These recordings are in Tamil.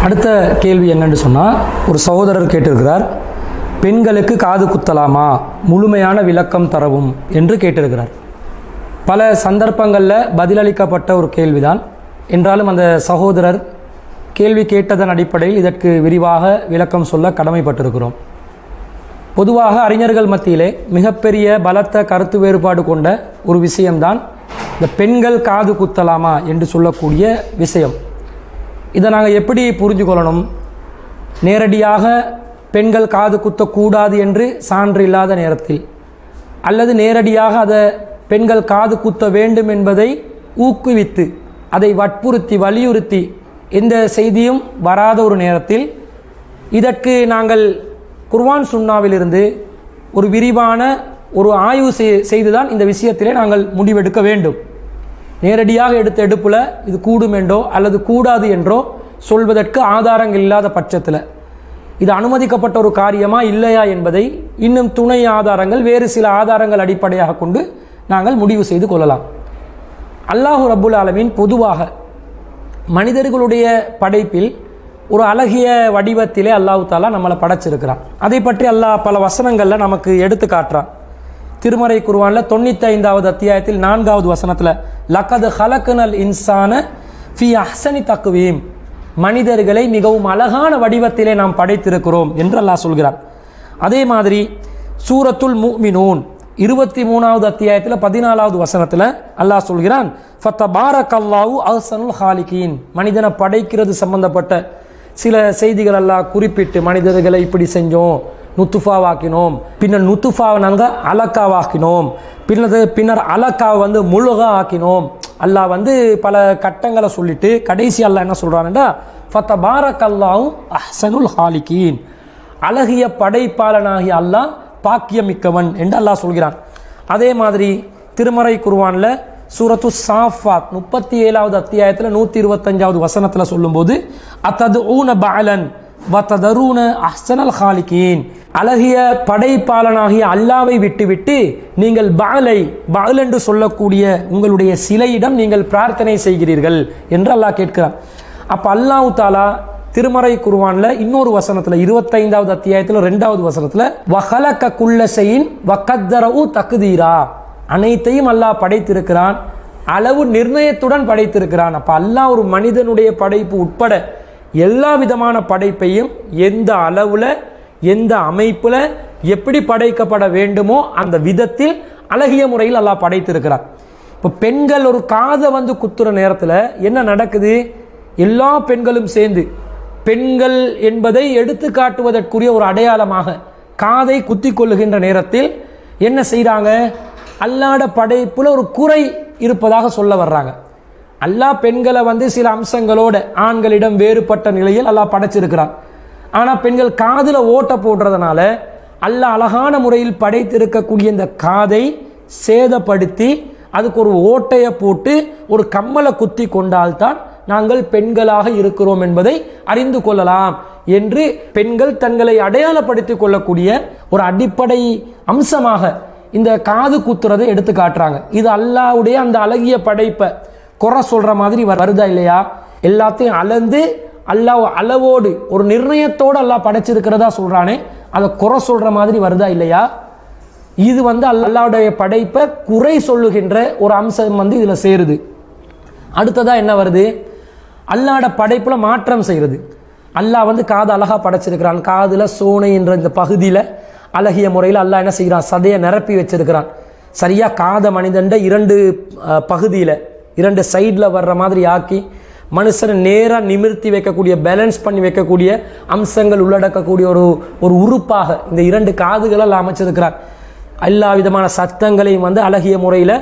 அடுத்த கேள்வி என்னன்னு சொன்னால், ஒரு சகோதரர் கேட்டிருக்கிறார், பெண்களுக்கு காது குத்தலாமா, முழுமையான விளக்கம் தரவும் என்று கேட்டிருக்கிறார். பல சந்தர்ப்பங்களில் பதிலளிக்கப்பட்ட ஒரு கேள்விதான். என்றாலும் அந்த சகோதரர் கேள்வி கேட்டதன் அடிப்படையில் இதற்கு விரிவாக விளக்கம் சொல்ல கடமைப்பட்டிருக்கிறோம். பொதுவாக அறிஞர்கள் மத்தியிலே மிகப்பெரிய பலத்த கருத்து வேறுபாடு கொண்ட ஒரு விஷயம்தான் இந்த பெண்கள் காது குத்தலாமா என்று சொல்லக்கூடிய விஷயம். இதை நாங்கள் எப்படி புரிஞ்சு கொள்ளணும்? நேரடியாக பெண்கள் காது குத்தக்கூடாது என்று சான்று இல்லாத நேரத்தில், அல்லது நேரடியாக அதை பெண்கள் காது குத்த வேண்டும் என்பதை ஊக்குவித்து அதை வற்புறுத்தி வலியுறுத்தி எந்த செய்தியும் வராத ஒரு நேரத்தில், இதற்கு நாங்கள் குர்ஆன் சுன்னாவிலிருந்து ஒரு விரிவான ஒரு ஆய்வு செய்துதான் இந்த விஷயத்திலே நாங்கள் முடிவெடுக்க வேண்டும். நேரடியாக எடுத்த எடுப்பில் இது கூடும் என்றோ அல்லது கூடாது என்றோ சொல்வதற்கு ஆதாரங்கள் இல்லாத பட்சத்தில் இது அனுமதிக்கப்பட்ட ஒரு காரியமா இல்லையா என்பதை இன்னும் துணை ஆதாரங்கள், வேறு சில ஆதாரங்கள் அடிப்படையாக கொண்டு நாங்கள் முடிவு செய்து கொள்ளலாம். அல்லாஹு ரப்புல் ஆலமீன் பொதுவாக மனிதர்களுடைய படைப்பில் ஒரு அழகிய வடிவத்திலே அல்லாஹு தாலா நம்மளை படைச்சிருக்கிறான். அதை பற்றி அல்லாஹ் பல வசனங்களில் நமக்கு எடுத்து காட்டுறான். திருமறை குர்ஆனில் 95வது அத்தியாயத்தில் 4வது வசனத்தில் லக்கது ஹலக்னல் இன்சான ஃபி அஹ்சனி தக்வீம், மனிதர்களை மிகவும் அழகான வடிவத்திலே நாம் படைத்திருக்கிறோம் என்று அல்லாஹ் சொல்கிறான். அதே மாதிரி சூரத்துல் முஃமினூன் 23வது அத்தியாயத்தில் 14வது வசனத்தில் அல்லாஹ் சொல்கிறான், ஃபத்தபாரக்கல்லாஹு அஹ்சனுல் ஹாலிகீன், மனிதனை படைக்கிறது சம்பந்தப்பட்ட சில செய்திகள் அல்லாஹ் குறிப்பிட்டு, மனிதர்களை இப்படி செஞ்சோம், நுத்துஃபாவாக்கினோம், பின்னர் நுத்துஃபாவை நாங்கள் அலக்காவாக்கினோம், பின்னர் அலக்காவை முழுகா ஆக்கினோம். அல்லாஹ் பல கட்டங்களை சொல்லிட்டு கடைசி அல்லாஹ் என்ன சொல்கிறான்டா, ஃபத்தபாரக்கல்லாஹு அஹ்சனுல் ஹாலிகீன், அழகிய படைப்பாளனாகிய அல்லாஹ் பாக்கியமிக்கவன் என்று அல்லாஹ் சொல்கிறான். அதே மாதிரி திருமறை குர்ஆனில் சூரத்து சாஃபாத் 37வது அத்தியாயத்தில் 125வது வசனத்தில் சொல்லும்போது அத்ததுஊன பஅலன் வததரூன அஹ்சனல் ஹாலிகீன், அழகிய படைப்பாளனாகிய அல்லாவை விட்டுவிட்டு நீங்கள் பஅல் என்று சொல்லக்கூடிய உங்களுடைய சிலையிடம் நீங்கள் பிரார்த்தனை செய்கிறீர்கள் என்று அல்லாஹ் கேட்கிறான். அப்போ அல்லாஹ் தாலா திருமறை குர்ஆனில் இன்னொரு வசனத்தில் 25வது அத்தியாயத்தில் 2வது வசனத்தில் வஹலக குல்ல ஷைஇன் வகத்தரஹு தக்தீரா, அனைத்தையும் அல்லாஹ் படைத்திருக்கிறான், அளவு நிர்ணயத்துடன் படைத்திருக்கிறான். அப்போ அல்லாஹ் ஒரு மனிதனுடைய படைப்பு உட்பட எல்லா விதமான படைப்பையும் எந்த அளவில் எந்த அமைப்பில் எப்படி படைக்கப்பட வேண்டுமோ அந்த விதத்தில் அழகிய முறையில் அல்லாஹ் படைத்திருக்கிறான். இப்போ பெண்கள் ஒரு காதை குத்துற நேரத்தில் என்ன நடக்குது? எல்லா பெண்களும் சேர்ந்து பெண்கள் என்பதை எடுத்து காட்டுவதற்குரிய ஒரு அடையாளமாக காதை குத்தி கொள்ளுகின்ற நேரத்தில் என்ன செய்கிறாங்க? அல்லாஹ்ட படைப்புல ஒரு குறை இருப்பதாக சொல்ல வர்றாங்க. அல்லாஹ் பெண்களை சில அம்சங்களோட ஆண்களிடம் வேறுபட்ட நிலையில் அல்லாஹ் படைச்சிருக்கிறான். ஆனால் பெண்கள் காதில் ஓட்டை போடுறதுனால அல்லாஹ் அழகான முறையில் படைத்திருக்கக்கூடிய இந்த காதை சேதப்படுத்தி அதுக்கு ஒரு ஓட்டையை போட்டு ஒரு கம்மலை குத்தி கொண்டால்தான் நாங்கள் பெண்களாக இருக்கிறோம் என்பதை அறிந்து கொள்ளலாம் என்று பெண்கள் தங்களை அடையாளப்படுத்திக் கொள்ளக்கூடிய ஒரு அடிப்படை அம்சமாக இந்த காது குத்துறதை எடுத்து காட்டுறாங்க. இது அல்லாஹ்வுடைய அந்த அழகிய படைப்பை குறை சொல்ற மாதிரி வருதா இல்லையா? எல்லாத்தையும் அளந்து அல்லாஹ் அளவோடு ஒரு நிர்ணயத்தோடு அல்லாஹ் படைச்சிருக்கிறதா சொல்றானே, அதை குறை சொல்ற மாதிரி வருதா இல்லையா? இது அல்லாஹ்வுடைய படைப்பை குறை சொல்லுகின்ற ஒரு அம்சம் இதுல சேருது. அடுத்ததா என்ன வருது? அல்லாஹ்ட படைப்புல மாற்றம் செய்கிறது. அல்லாஹ் காது அழகா படைச்சிருக்கிறான், காதுல சோனை என்ற இந்த பகுதியில அழகிய முறையில் அல்லாஹ் என்ன செய்கிறான்? சதையை நிரப்பி வச்சிருக்கிறான். சரியா காத மனிதண்ட 2 பகுதியில 2 சைடில் வர்ற மாதிரி ஆக்கி மனுஷனை நேராக நிமிர்த்தி வைக்கக்கூடிய, பேலன்ஸ் பண்ணி வைக்கக்கூடிய அம்சங்கள் உள்ளடக்கக்கூடிய ஒரு உறுப்பாக இந்த 2 காதுகளை அமைச்சிருக்கிறான். எல்லா விதமான சத்தங்களையும் அழகிய முறையில்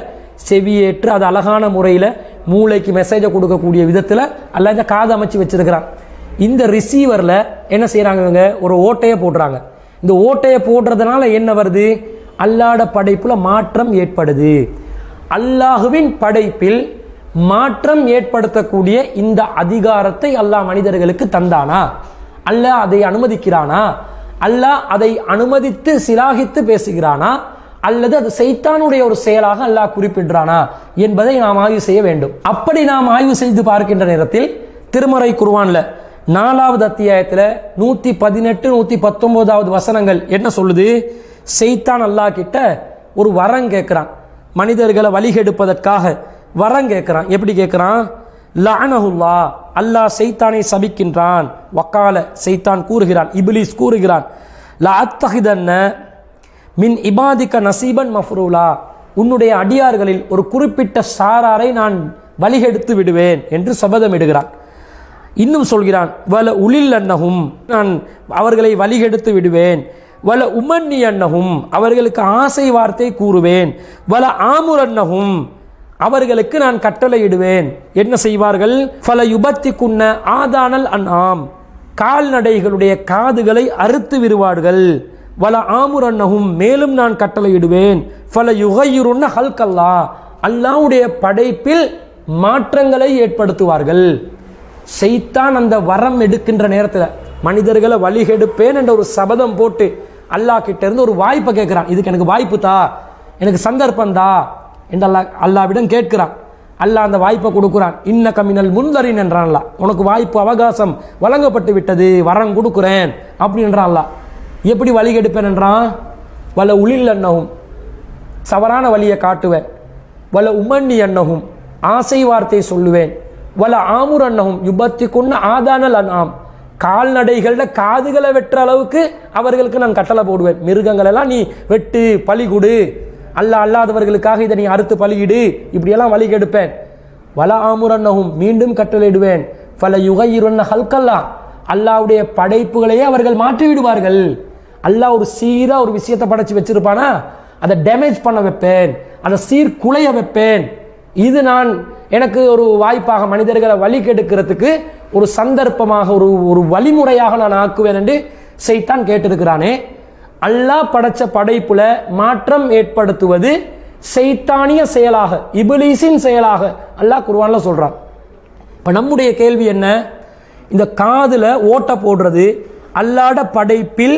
செவியேற்று அது அழகான முறையில் மூளைக்கு மெசேஜை கொடுக்கக்கூடிய விதத்தில் அல்லாஹ் இந்த காது அமைச்சு வச்சிருக்கிறான். இந்த ரிசீவரில் என்ன செய்கிறாங்க? இவங்க ஒரு ஓட்டையை போடுறாங்க. இந்த ஓட்டையை போடுறதுனால என்ன வருது? அல்லாஹ்ட படைப்புல மாற்றம் ஏற்படுது. அல்லாஹுவின் படைப்பில் மாற்றம் ஏற்படுத்தக்கூடிய இந்த அதிகாரத்தை அல்லாஹ் மனிதர்களுக்கு தந்தானா? அல்லாஹ் அதை அனுமதிக்கிறானா? அல்லாஹ் அதை அனுமதித்து சிலாகித்து பேசுகிறானா? அல்லது அது சைத்தானுடைய ஒரு செயலாக அல்லாஹ் குறிப்பிடுறானா என்பதை நாம் ஆய்வு செய்ய வேண்டும். அப்படி நாம் ஆய்வு செய்து பார்க்கின்ற நேரத்தில் திருமறை குர்ஆன்ல 4வது அத்தியாயத்தில் 118 119வது வசனங்கள் என்ன சொல்லுது? ஷைத்தான் அல்லாஹ் கிட்ட ஒரு வரம் கேட்குறான், மனிதர்களை வழிகெடுப்பதற்காக வரம் கேட்குறான். எப்படி கேட்குறான்? லஅனஹுல்லா, அல்லாஹ் ஷைத்தானை சபிக்கின்றான். வக்கால, ஷைத்தான் கூறுகிறான், இப்லீஸ் கூறுகிறான், லஅத்தஹிதன்ன மின் இபாதிக்க நசீபன் மஃப்ரூலா, உன்னுடைய அடியார்களில் ஒரு குறிப்பிட்ட சாராரை நான் வழிகெடுத்து விடுவேன் என்று சபதமிடுகிறான். இன்னும் சொல்கிறான், வல உலில் அன்னஹும், நான் அவர்களை வழிகெடுத்து விடுவேன். வல உமன்னி அன்னஹும், அவர்களுக்கு ஆசை வார்த்தை கூறுவேன். வல ஆமுர் அன்னஹும், அவர்களுக்கு நான் கட்டளையிடுவேன். என்ன செய்வார்கள்? ஃபல யுபத்தி குன்ன ஆதானல் அன்ஆம், கால்நடைகளுடைய காதுகளை அறுத்து விடுவார்கள். வல ஆமுர் அன்னஹும், மேலும் நான் கட்டளையிடுவேன். ஃபல யுகையுருன்ன ஹல்கல்லா, அல்லாஹ்வுடைய படைப்பில் மாற்றங்களை ஏற்படுத்துவார்கள். ஷைத்தான் அந்த வரம் எடுக்கின்ற நேரத்தில் மனிதர்களை வழிகெடுப்பேன் என்ற ஒரு சபதம் போட்டு அல்லாஹ் கிட்ட இருந்து ஒரு வாய்ப்பை கேட்கிறான். இதுக்கு எனக்கு வாய்ப்பு தா, எனக்கு சந்தர்ப்பம் தா என்று அல்லாஹ்விடம் கேட்கிறான். அல்லாஹ் அந்த வாய்ப்பை கொடுக்குறான். இன்ன கமினல் முன்தரின் என்றான் அல்லாஹ், உனக்கு வாய்ப்பு அவகாசம் வழங்கப்பட்டு விட்டது, வரம் கொடுக்குறேன் அப்படின்றான் அல்லாஹ். எப்படி வழிகெடுப்பேன் என்றான்? வல உளில் அன்னஹும், சவறான வழியை காட்டுவேன். வல உமன்னி அன்னஹும், ஆசை வார்த்தை சொல்லுவேன். வல ஆமுர் அன்னஹும் யுபத்தி குன்ன ஆதானல் அன்ஆம், கால்நடைகள காதுகளை வெட்டுற அளவுக்கு அவர்களுக்கு நான் கட்டளை போடுவேன். மிருகங்கள் எல்லாம் நீ வெட்டு, பலி கொடு, அல்லாஹ் அல்லாதவர்களுக்காக இதை நீ அறுத்து பலியிடு, இப்படியெல்லாம் வழி கெடுப்பேன். வல ஆமுர் அன்னஹும், மீண்டும் கட்டளையிடுவேன். ஃபல யுகையிருன்ன ஹல்கல்லா, அல்லாஹ்வுடைய படைப்புகளையே அவர்கள் மாற்றி விடுவார்கள். அல்லாஹ் ஒரு சீரா ஒரு விஷயத்தை படைச்சு வச்சிருப்பானா, அதை டேமேஜ் பண்ண வைப்பேன், அதை சீர்குலைய வைப்பேன். இது நான் எனக்கு ஒரு வாய்ப்பாக மனிதர்களை வழி கெடுக்கிறதுக்கு ஒரு சந்தர்ப்பமாக ஒரு வழிமுறையாக நான் ஆக்குவேன் என்று ஷைத்தான் கேட்டிருக்கிறானே. அல்லாஹ் படைச்ச படைப்புல மாற்றம் ஏற்படுத்துவது ஷைத்தானிய செயலாக, இப்லீஸின் செயலாக அல்லாஹ் குர்ஆன்ல சொல்றான். இப்ப நம்முடைய கேள்வி என்ன? இந்த காதுல ஓட்ட போடுறது அல்லாஹ்ட படைப்பில்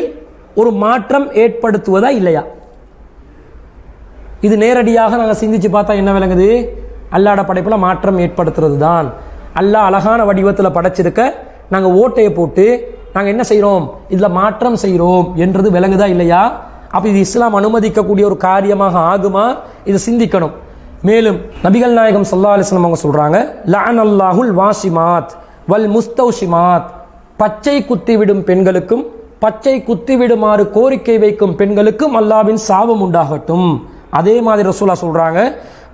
ஒரு மாற்றம் ஏற்படுத்துவதா இல்லையா? இது நேரடியாக நாங்கள் சிந்திச்சு பார்த்தா என்ன விளங்குது? அல்லாஹ்ட படைப்பில் மாற்றம் ஏற்படுத்துறது தான். அல்லாஹ் அழகான வடிவத்தில் படைச்சிருக்க நாங்கள் ஓட்டையை போட்டு நாங்கள் என்ன செய்கிறோம்? இதில் மாற்றம் செய்கிறோம் என்றது விளங்குதா இல்லையா? அப்போ இது இஸ்லாம் அனுமதிக்கக்கூடிய ஒரு காரியமாக ஆகுமா? இதை சிந்திக்கணும். மேலும் நபிகள் நாயகம் ஸல்லல்லாஹு அலைஹி வஸல்லம் அவங்க சொல்கிறாங்க, லஅனல்லாஹுல் வாசிமாத் வல் முஸ்தௌஷிமாத், பச்சை குத்திவிடும் பெண்களுக்கும் பச்சை குத்திவிடுமாறு கோரிக்கை வைக்கும் பெண்களுக்கும் அல்லாஹ்வின் சாபம் உண்டாகட்டும். அதே மாதிரி ரசூலுல்லாஹ் சொல்கிறாங்க,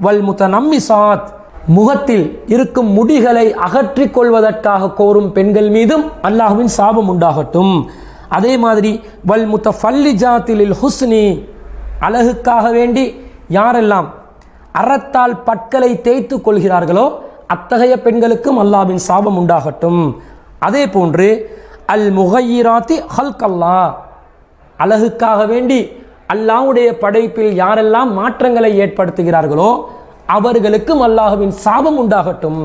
வல் முத்தனம்மிசாத், முகத்தில் இருக்கும் முடிகளை அகற்றிக் கொள்வதற்காக கோரும் பெண்கள் மீதும் அல்லாஹ்வின் சாபம் உண்டாகட்டும். அதே மாதிரி வல் முத்தஃபல்லிஜாத்திலில் ஹுஸ்னி, அழகுக்காக வேண்டி யாரெல்லாம் அறத்தால் பற்களை தேய்த்து கொள்கிறார்களோ அத்தகைய பெண்களுக்கும் அல்லாஹ்வின் சாபம் உண்டாகட்டும். அதே போன்று அல் முகையிராத்தி ஹல்கல்லா, அழகுக்காக வேண்டி அல்லாஹ்வுடைய படைப்பில் யாரெல்லாம் மாற்றங்களை ஏற்படுத்துகிறார்களோ அவர்களுக்கும் அல்லாஹ்வின் சாபம் உண்டாகட்டும்.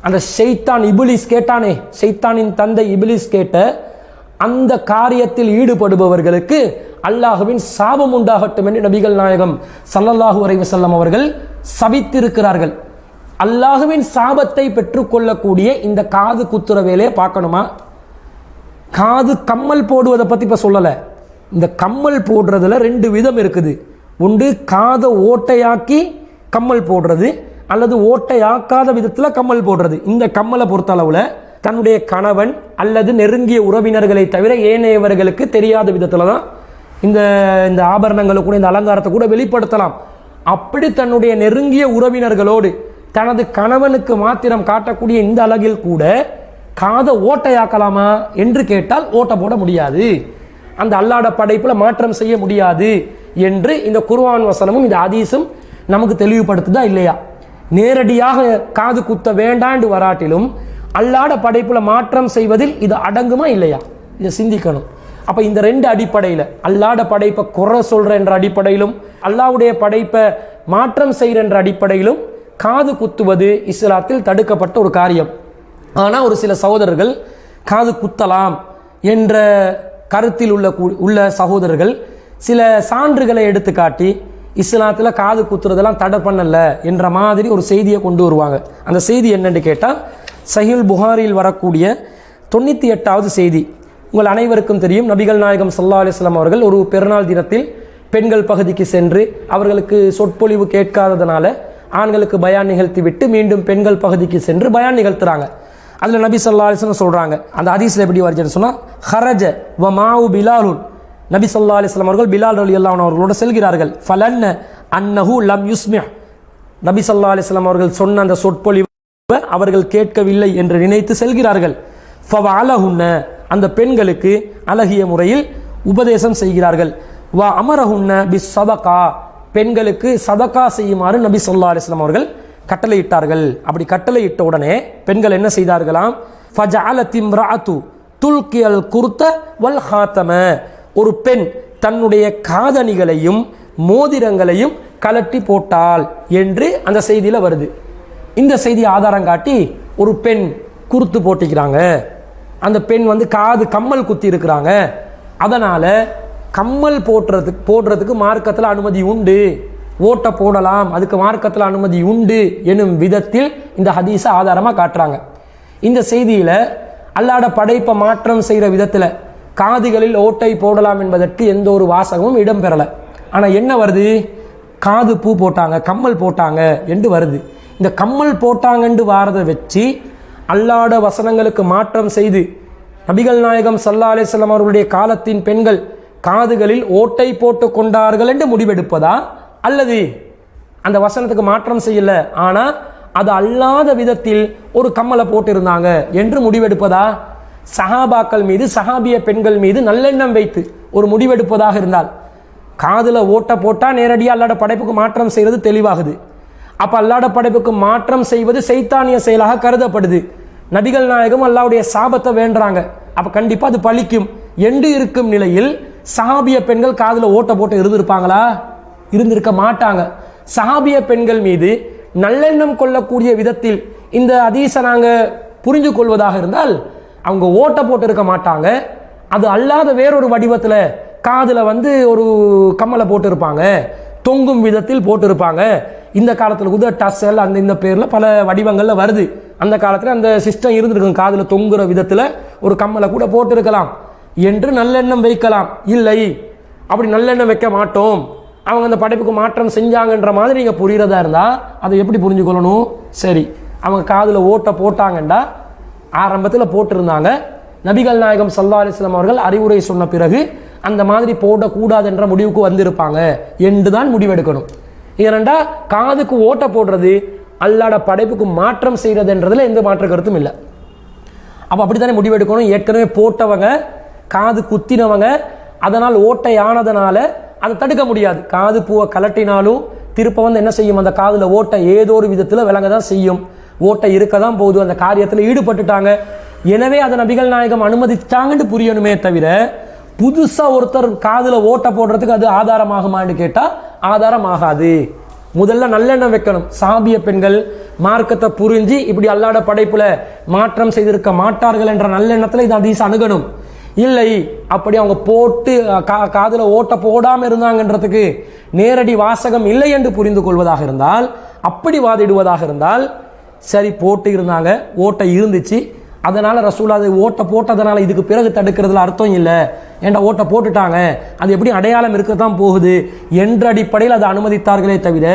அந்த ஷைத்தான் இப்லீஸ் கேட்டானே, ஷைத்தானின் தந்தை இப்லீஸ் கேட்ட அந்த காரியத்தில் ஈடுபடுபவர்களுக்கு அல்லாஹ்வின் சாபம் உண்டாகட்டும் என்று நபிகள் நாயகம் ஸல்லல்லாஹு அலைஹி வஸல்லம் அவர்கள் சபித்திருக்கிறார்கள். அல்லாஹ்வின் சாபத்தை பெற்றுக்கொள்ளக்கூடிய இந்த காது குத்துற வேலையை பார்க்கணுமா? காது கம்மல் போடுவதை பற்றி இப்போ சொல்லலை. இந்த கம்மல் போடுறதுல 2 விதம் இருக்குது. ஒன்று காதை ஓட்டையாக்கி கம்மல் போடுறது, அல்லது ஓட்டையாக்காத விதத்தில் கம்மல் போடுறது. இந்த கம்மலை பொறுத்தளவில் தன்னுடைய கணவன் அல்லது நெருங்கிய உறவினர்களை தவிர ஏனையவர்களுக்கு தெரியாத விதத்தில் தான் இந்த ஆபரணங்களை கூட இந்த அலங்காரத்தை கூட வெளிப்படுத்தலாம். அப்படி தன்னுடைய நெருங்கிய உறவினர்களோடு தனது கணவனுக்கு மாத்திரம் காட்டக்கூடிய இந்த அழகில் கூட காதை ஓட்டையாக்கலாமா என்று கேட்டால் ஓட்டை போட முடியாது, அந்த அல்லாஹ்ட படைப்பில் மாற்றம் செய்ய முடியாது என்று இந்த குர்ஆன் வசனமும் இந்த ஹதீஸும் நமக்கு தெளிவுபடுத்துதா இல்லையா? நேரடியாக காது குத்த வேண்டாண்டு வராட்டிலும் அல்லாஹ்ட படைப்பில் மாற்றம் செய்வதில் இது அடங்குமா இல்லையா? இதை சிந்திக்கணும். அப்போ இந்த 2 அடிப்படையில், அல்லாஹ்ட படைப்பை குறை சொல்கிற என்ற அடிப்படையிலும் அல்லாஹ்வுடைய படைப்பை மாற்றம் செய்கிற என்ற அடிப்படையிலும் காது குத்துவது இஸ்லாத்தில் தடுக்கப்பட்ட ஒரு காரியம். ஆனால் ஒரு சில சகோதரர்கள் காது குத்தலாம் என்ற கருத்தில் உள்ள சகோதரர்கள் சில சான்றுகளை எடுத்து காட்டி இஸ்லாத்தில் காது குத்துறதெல்லாம் தடை பண்ணல என்ற மாதிரி ஒரு செய்தியை கொண்டு வருவாங்க. அந்த செய்தி என்னன்னு கேட்டால், சஹீஹுல் புகாரியில் வரக்கூடிய 98வது செய்தி. உங்கள் அனைவருக்கும் தெரியும், நபிகள் நாயகம் ஸல்லல்லாஹு அலைஹி வஸல்லம் அவர்கள் ஒரு பெருநாள் தினத்தில் பெண்கள் பகுதிக்கு சென்று அவர்களுக்கு சொற்பொழிவு கேட்காததனால ஆண்களுக்கு பயான் நிகழ்த்தி விட்டு மீண்டும் பெண்கள் பகுதிக்கு சென்று பயான் நிகழ்த்துறாங்க. அதில் நபி ஸல்லல்லாஹு அலைஹி வஸல்லம் சொல்கிறாங்க, அந்த ஹதீஸில் எப்படி வருதுன்னு சொன்னால், ஹரஜ வ மாவு பிலாலுன், நபி ஸல்லல்லாஹு அலைஹி வஸல்லம் அவர்கள் பிலால் ரலியல்லாஹு அன்ஹு அவர்களோடு செல்கிறார்கள். ஃபலன்ன அன்னஹு லம் யுஸ்மிஹ், நபி ஸல்லல்லாஹு அலைஹி வஸல்லம் அவர்கள் சொன்ன அந்த சொற்பொழிவு அவர்கள் கேட்கவில்லை என்று நினைத்து செல்கிறார்கள். ஃபவஅலஹுன்ன, அந்த பெண்களுக்கு அழகிய முறையில் உபதேசம் செய்கிறார்கள். வ அமரஹுன்ன பிஸ் சதகா, பெண்களுக்கு சதகா செய்யுமாறு நபி ஸல்லல்லாஹு அலைஹி வஸல்லம் அவர்கள் கட்டளையிட்டார்கள். அப்படி கட்டளையிட்ட உடனே பெண்கள் என்ன செய்தார்களாம், ஃபஜஅலத் இம்ரஅத்து துல்கியல் குர்த வல் ஹாத்தம, ஒரு பெண் தன்னுடைய காதணிகளையும் மோதிரங்களையும் கலட்டி போட்டாள் என்று அந்த செய்தியில் வருது. இந்த செய்தி ஆதாரம் காட்டி ஒரு பெண் குர்த்து போட்டிக்கிறாங்க, அந்த பெண் காது கம்மல் குத்தி இருக்கிறாங்க, அதனால் கம்மல் போடுறதுக்கு மார்க்கத்தில் அனுமதி உண்டு, ஓட்டை போடலாம், அதுக்கு மார்க்கத்தில் அனுமதி உண்டு எனும் விதத்தில் இந்த ஹதீஸை ஆதாரமாக காட்டுறாங்க. இந்த செய்தியில் அல்லாஹ்வோட படைப்பை மாற்றம் செய்கிற விதத்தில் காதுகளில் ஓட்டை போடலாம் என்பதற்கு எந்த ஒரு வாசகமும் இடம்பெறலை. ஆனால் என்ன வருது, காது பூ போட்டாங்க, கம்மல் போட்டாங்க என்று வருது. இந்த கம்மல் போட்டாங்கன்னு வாரதை வச்சு அல்லாஹ்வோட வசனங்களுக்கு மாற்றம் செய்து நபிகள் நாயகம் ஸல்லல்லாஹு அலைஹி வஸல்லம் அவர்களுடைய காலத்தின் பெண்கள் காதுகளில் ஓட்டை போட்டு கொண்டார்கள் என்று முடிவெடுப்பதா, அல்லது அந்த வசனத்துக்கு மாற்றம் செய்யல ஆனால் அது அல்லாத விதத்தில் ஒரு கம்மலை போட்டிருந்தாங்க என்று முடிவெடுப்பதா? சஹாபாக்கள் மீது, சஹாபிய பெண்கள் மீது நல்லெண்ணம் வைத்து ஒரு முடிவெடுப்பதாக இருந்தால், காதில் ஓட்டை போட்டால் நேரடியாக அல்லாஹ்வோட படைப்புக்கு மாற்றம் செய்கிறது தெளிவாகுது. அப்போ அல்லாஹ்வோட படைப்புக்கு மாற்றம் செய்வது சைத்தானிய செயலாக கருதப்படுது. நபிகள் நாயகம் அல்லாஹ்வுடைய சாபத்தை வேண்டுறாங்க, அப்போ கண்டிப்பாக அது பலிக்கும் என்று இருக்கும் நிலையில் சஹாபிய பெண்கள் காதில் ஓட்டை போட்டு இருந்திருப்பாங்களா? இருந்திருக்க மாட்டாங்க. சஹாபிய பெண்கள் மீது நல்லெண்ணம் கொள்ளக்கூடிய விதத்தில் இந்த ஹதீஸை நாங்கள் புரிஞ்சு கொள்வதாக இருந்தால் அவங்க ஓட்டை போட்டு இருக்க மாட்டாங்க, அது அல்லாத வேறொரு வடிவத்தில் காதில் ஒரு கம்மலை போட்டு இருப்பாங்க, தொங்கும் விதத்தில் போட்டிருப்பாங்க. இந்த காலத்தில் கூட டஸ்ஸல் அந்த இந்த பேரில் பல வடிவங்களில் வருது. அந்த காலத்தில் அந்த சிஸ்டம் இருந்திருக்கும், காதில் தொங்குற விதத்தில் ஒரு கம்மலை கூட போட்டிருக்கலாம் என்று நல்லெண்ணம் வைக்கலாம். இல்லை, அப்படி நல்லெண்ணம் வைக்க மாட்டோம், அவங்க அந்த படைப்புக்கு மாற்றம் செஞ்சாங்கன்ற மாதிரி நீங்கள் புரிகிறதா இருந்தால் அதை எப்படி புரிஞ்சுக்கொள்ளணும்? சரி, அவங்க காதில் ஓட்டை போட்டாங்கண்டா ஆரம்பத்தில் போட்டிருந்தாங்க, நபிகள் நாயகம் ஸல்லல்லாஹு அலைஹி வஸல்லம் அவர்கள் அறிவுரை சொன்ன பிறகு அந்த மாதிரி போடக்கூடாது என்ற முடிவுக்கு வந்திருப்பாங்க என்று தான் முடிவெடுக்கணும். ஏனெண்டா காதுக்கு ஓட்டை போடுறது அல்லாஹ்வோட படைப்புக்கு மாற்றம் செய்கிறதுன்றதுல எந்த மாற்ற கருத்தும் இல்லை. அப்போ அப்படி தானே முடிவெடுக்கணும். ஏற்கனவே போட்டவங்க, காது குத்தினவங்க, அதனால் ஓட்டை ஆனதுனால அதை தடுக்க முடியாது. காது பூவை கலட்டினாலும் திருப்ப என்ன செய்யும், அந்த காதில் ஓட்டை ஏதோ ஒரு விதத்தில் விளங்க தான் செய்யும், ஓட்டை இருக்க தான் போகுது, அந்த காரியத்தில் ஈடுபட்டுட்டாங்க. எனவே அதை நபிகள் நாயகம் அனுமதிச்சாங்கன்னு புரியணுமே தவிர புதுசாக ஒருத்தர் காதில் ஓட்டை போடுறதுக்கு அது ஆதாரமாகுமான்னு கேட்டால் ஆதாரம் ஆகாது. முதல்ல நல்லெண்ணம் வைக்கணும். சஹாபிய பெண்கள் மார்க்கத்தை புரிஞ்சு இப்படி அல்லாஹ்வோட படைப்புல மாற்றம் செய்திருக்க மாட்டார்கள் என்ற நல்லெண்ணத்தில் இது ஹதீஸ் அணுகணும். இல்லை, அப்படி அவங்க போட்டு காதில் ஓட்டை போடாமல் இருந்தாங்கன்றதுக்கு நேரடி வாசகம் இல்லை என்று புரிந்து கொள்வதாக இருந்தால், அப்படி வாதிடுவதாக இருந்தால், சரி போட்டு இருந்தாங்க, ஓட்டை இருந்துச்சு, அதனால் ரசூல் அது ஓட்டை போட்டதனால இதுக்கு பிறகு தடுக்கிறதுல அர்த்தம் இல்லை, ஏன்டா ஓட்டை போட்டுட்டாங்க, அது எப்படி அடையாளம் இருக்க தான் போகுது என்ற அடிப்படையில் அதை அனுமதித்தார்களே தவிர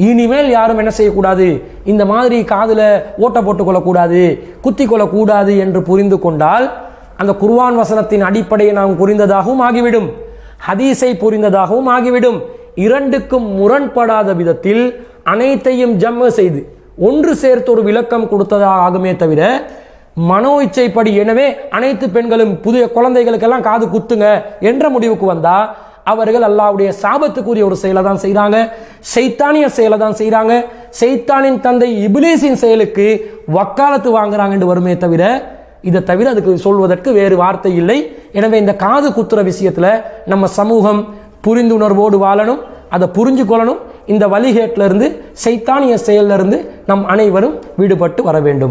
இனிமேல் யாரும் என்ன செய்யக்கூடாது, இந்த மாதிரி காதில் ஓட்டை போட்டுக்கொள்ளக்கூடாது, குத்தி கொள்ளக்கூடாது என்று புரிந்து கொண்டால் அந்த குர்ஆன் வசனத்தின் அடிப்படையை நாம் புரிந்ததாகவும் ஆகிவிடும், ஹதீஸை புரிந்ததாகவும் ஆகிவிடும். இரண்டுக்கும் முரண்படாத விதத்தில் அனைத்தையும் ஜம்ம செய்து ஒன்று சேர்த்து ஒரு விளக்கம் கொடுத்ததாக ஆகுமே தவிர மனோ இச்சைப்படி எனவே அனைத்து பெண்களும் புதிய குழந்தைகளுக்கெல்லாம் காது குத்துங்க என்ற முடிவுக்கு வந்தா அவர்கள் அல்லாஹ்வுடைய சாபத்துக்குரிய ஒரு செயலை தான் செய்கிறாங்க, ஷைத்தானிய செயலை தான் செய்கிறாங்க, ஷைத்தானின் தந்தை இப்லீஸின் செயலுக்கு வக்காலத்து வாங்குறாங்க என்று வருமே தவிர இதை தவிர அதுக்கு சொல்வதற்கு வேறு வார்த்தை இல்லை. எனவே இந்த காது குத்துற விஷயத்தில் நம்ம சமூகம் புரிந்துணர்வோடு வாழணும், அதை புரிஞ்சு கொள்ளணும். இந்த வழிகேட்டிலிருந்து ஷைத்தானிய செயலிலிருந்து நம் அனைவரும் விடுபட்டு வர வேண்டும்.